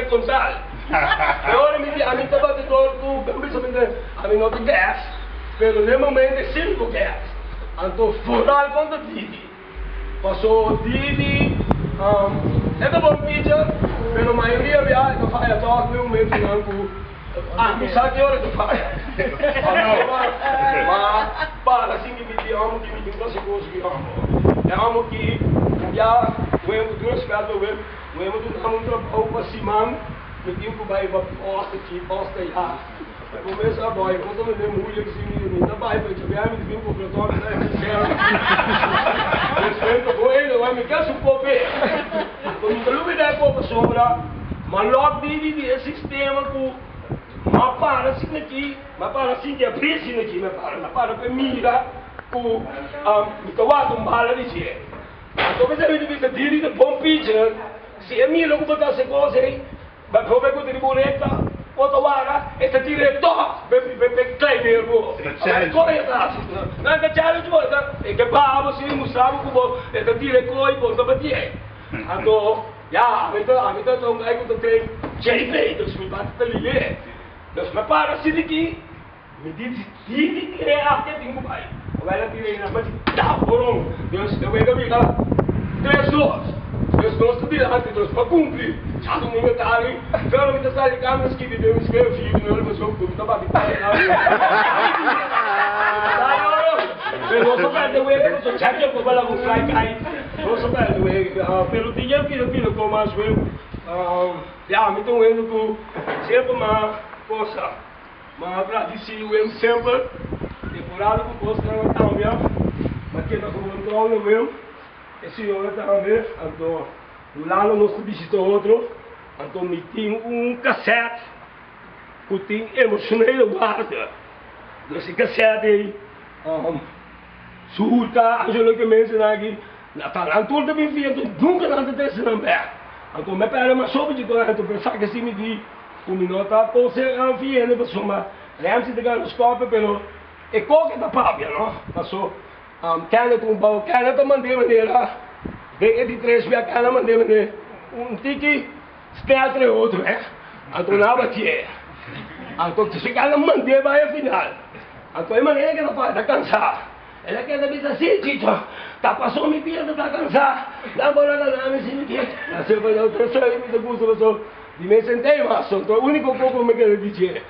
total. Agora a mim estava de todo, principalmente a mim não tem gás, mas no momento é 5 gás. Então, foral contra Didi. Passou Didi, é da bom pizza, mas a maioria viaja, que faz a toque, no momento não sabe que hora que faz. Mas, para, assim que me amo, que me diz que eu amo. É amo que, já, o emo do nosso caso, o emo do nosso trabalho para cima, me diz que vai para posta aqui, posta já. Começa a dói, quando eu me lembro muito assim, me dá bairro, eu tiver me digo para o produtor, né, respeito com ele, vai me quer supor, quando me lume da copa sombra, mas logo de sistema com mas para assim aqui, mas para assim que é preço aqui, mas para mira com me cavado bala de ser. Então você me diz que diri de bom pizza, se é mira com botar essa coisa aí, mas vou ver com a boneta. Otawara, esta diretor, bem kleiner bo. Não é que challenge bo, é que babo se mostrava como esta diretor e bom para ti. Então, já, a mim tá tão aí que eu tenho jeito, dos me bate ali. Dos me para assim aqui, me diz que é aqui tem que vai. Vai lá tirei na mas tá bom. Deus eu vou dar 3 horas. Deus gosta de lá, Deus para cumprir. Já no momento ali, quando me está ali câmeras que me escreve filho, não leva jogo, tá batendo lá. Eu não sou para de ver, eu sou chato para falar com fly kai. Não sou para de ver, pelo dia que como mais eu, já me tô vendo com sempre uma coisa, mas para dizer eu sempre temporada com coisa não tá mesmo, mas que não controle mesmo. Esse homem também, então, lá no nosso visitou outro, então me tinha cassete, que tinha emocionado guarda. Esse cassete aí, surta, Angelo que menciona aqui, na tarantura também via, nunca nada desse não é. Então, me pera uma sopa de coisa, então pensar que assim me diz, o minuto com ser anfiando, pessoal, mas lembra-se de ganhar os copos, pelo, é qualquer da pábia, não? Passou. Kaya kung bawa kaya to maneira de 3 via kaya maneira tiki teatro outro então na batia então se kaya maneira vai ao final então é maneira que não faz tá cansar ela quer dizer assim tito tá passou me pia tá cansar dá bola na me sim que a ser vai outra sai me gusta pessoal de me sentei mas o único pouco me quer dizer